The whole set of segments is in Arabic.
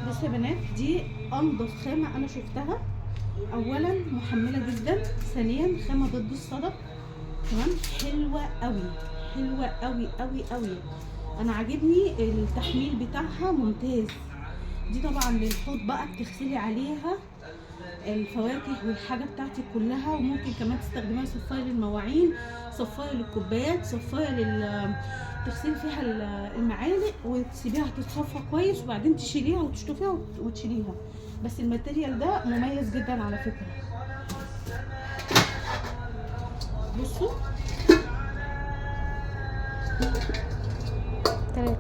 بصوا يا بنات، دي انضف خامه انا شفتها. اولا محمله جدا، ثانيا خامه ضد الصدى. تمام، حلوه قوي، حلوه قوي قوي قوي. انا عاجبني التحميل بتاعها ممتاز. دي طبعا للحوض بقى، بتغسلي عليها الفواكه والحاجه بتاعتك كلها، وممكن كمان تستخدميها صفايه للمواعين، صفايه للكوبايات، صفايه تغسلي فيها المعالق وتسيبيها تتصفى كويس، وبعدين تشيليها وتشطفيها وتشيليها. بس الماتيريال ده مميز جدا على فكره. بصوا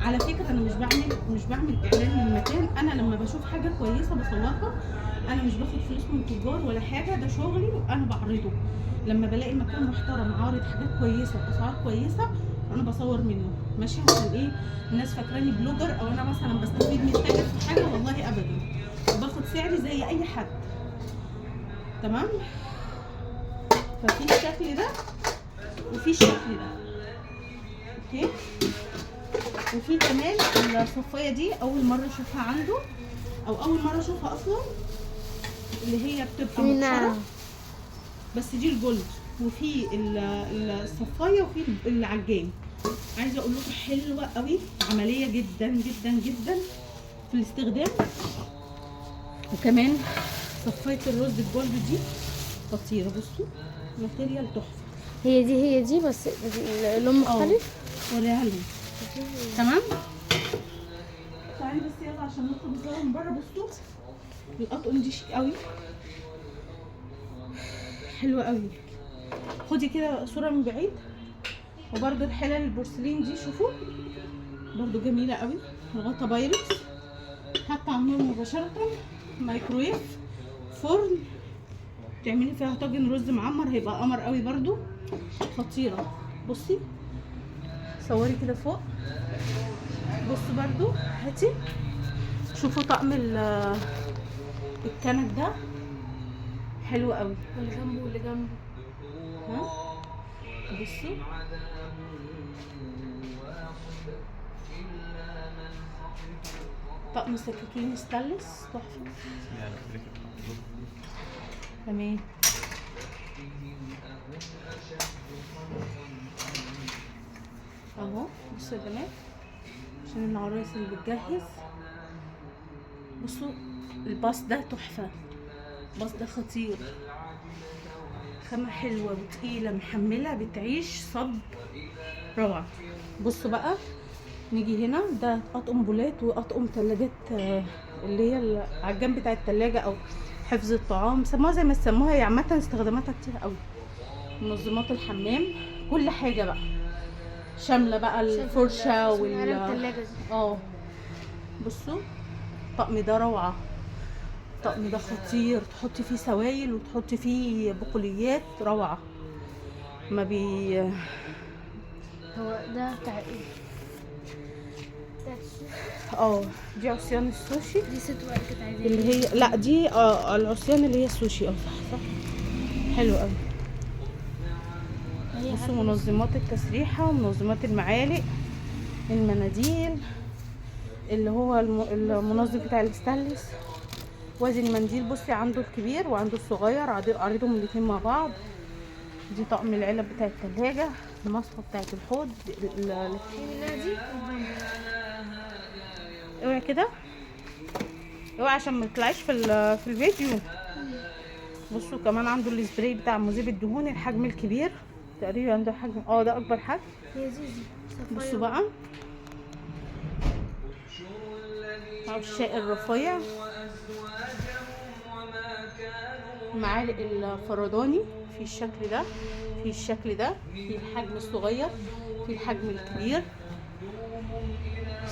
على فكره، انا مش بعمل اعلان للمكان. انا لما بشوف حاجه كويسه بصورها. انا مش باخد فلوس من تجار ولا حاجه، ده شغلي وانا بعرضه. لما بلاقي مكان محترم عارض حاجات كويسه باسعار كويسه، انا بصور منه. ماشي؟ عشان ايه؟ الناس فاكراني بلوجر او انا مثلا بستفيد من تاجر في حاجه، والله ابدا. باخد سعري زي اي حد. تمام؟ ففي الشكل ده وفي الشكل ده. اوكي؟ وفي كمان الصفايه دي اول مره اشوفها عنده، او اول مره اشوفها اصلا، اللي هي بتبقى مبشره. بس دي الجولد، وفي الصفايه، وفي العجان. عايزه اقول لكم حلوه قوي، عمليه جدا جدا جدا في الاستخدام. وكمان صفايه الرز الجولد دي خطيره. بصوا ماتيريال تحفه. هي دي بس اللون مختلف. وريها لهم. تمام، تعالي بس يلا عشان ندخل نصور من بره. بصوا الاطقم دي شيك قوي، حلوه قوي. خدي كده صوره من بعيد. وبرده الحلل البورسلين دي شوفوا، برده جميله قوي. الغطا بايركس، حتى على النار مباشره، مايكرويف، فرن، تعملي فيها طاجن رز معمر، هيبقى قمر قوي برده، خطيره. بصي صوري كده فوق. بصوا برده، هاتي شوفوا طقم الكنك ده حلو قوي. واللي جنبه واللي جنبه. ها بصوا، طقم سكاكين ستانلس تحفه. تمام. اهو بصوا يا بنات، عشان العرايس اللي بتجهز. بصوا الباص ده تحفه، الباص ده خطير، خامه حلوه وتقيله محمله، بتعيش صب روعه. بصوا بقى، نيجي هنا، ده اطقم بولات واطقم تلاجات، اللي هي على الجنب بتاع التلاجة او حفظ الطعام، سموها زي ما تسموها، هي عامه استخداماتها كتير قوي. منظمات الحمام، كل حاجه بقى شامله بقى، الفرشه التلاجة دي. بصوا الطقم ده روعه، الطقم ده خطير. تحطي فيه سوائل وتحطي فيه بقوليات، روعه. ما بي هو ده بتاع ايه؟ بتاع السوشي. دي عصيان السوشي. دي ست بقى كانت عايزاه، اللي هي لا، دي العصيان اللي هي السوشي. صح، حلو قوي. بصوا منظمات التسريحه ومنظمات المعالق، المناديل، اللي هو المنظم بتاع الستانلس. وادي المنديل، بصي عنده الكبير وعنده الصغير، عارضهم الاتنين مع بعض. دي طقم العلب بتاع التلاجة، المصفى بتاعت الحوض. دي اوعي كده، اوعي عشان ما يطلعش في الفيديو. بصوا كمان عنده السبراي بتاع مذيب الدهون، الحجم الكبير تقريبا، ده حجم ده اكبر حجم. هي دي بصوا بقى الشاي الرفيع، معالق الفرداني في الشكل ده، في الشكل ده، في الحجم الصغير، في الحجم الكبير.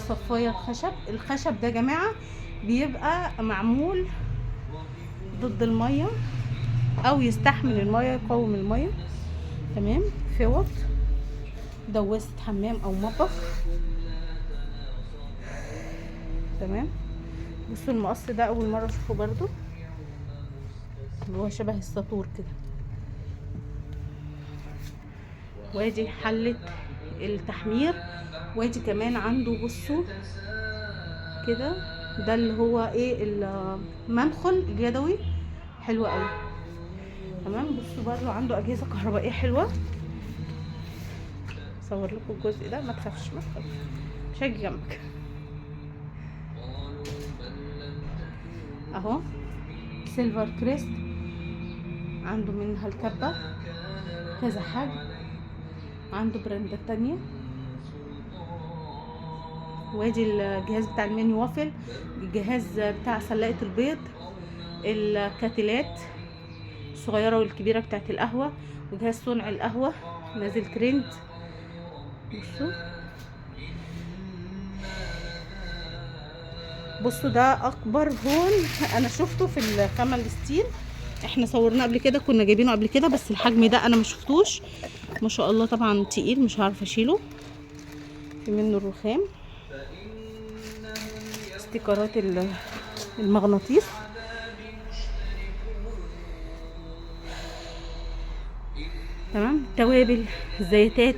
صفايه الخشب ده يا جماعه بيبقى معمول ضد الميه، او يستحمل الميه، يقاوم الميه. تمام. فوط، دواسه حمام او مطبخ. تمام. بصوا المقص ده اول مره اشوفه برضو، اللي هو شبه الساطور كده. وادي حله التحمير. وادي كمان عنده، بصوا كده، ده اللي هو ايه المنخل اليدوي، حلو قوي. تمام. بصوا برضو عنده اجهزه كهربائيه حلوه. اصور لكم الجزء ده، ما تخافش ما تخافش، مش هاجي جنبك اهو. سيلفر كريست، عنده منها الكبه كذا حاجه، عنده براندات تانية. وادي الجهاز بتاع الميني وافل، الجهاز بتاع سلاقة البيض، الكاتلات الصغيرة والكبيرة بتاعت القهوة، وجهاز صنع القهوة نازل ترند. بصوا ده اكبر هون انا شفته في الخامة الستيل. احنا صورناه قبل كده، كنا جايبينه قبل كده، بس الحجم ده انا ما شفتوش. ما شاء الله طبعا تقيل، مش هعرف اشيله. في منه الرخام، استيكرات المغناطيس. تمام. توابل، زيتات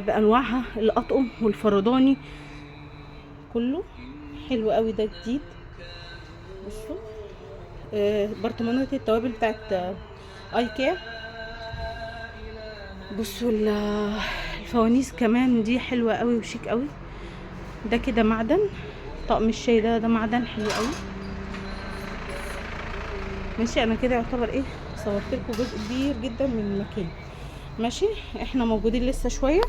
بانواعها، الاطقم والفرداني كله حلو قوي. ده جديد. بصوا برطمانات التوابل بتاعت ايكيا. بصوا الفوانيس كمان دي حلوه قوي وشيك قوي. ده كده معدن، طقم الشاي ده معدن حلو قوي. ماشي. انا كده يعتبر ايه، صورت لكم جزء كبير جدا من المكان. ماشي. احنا موجودين لسه شويه،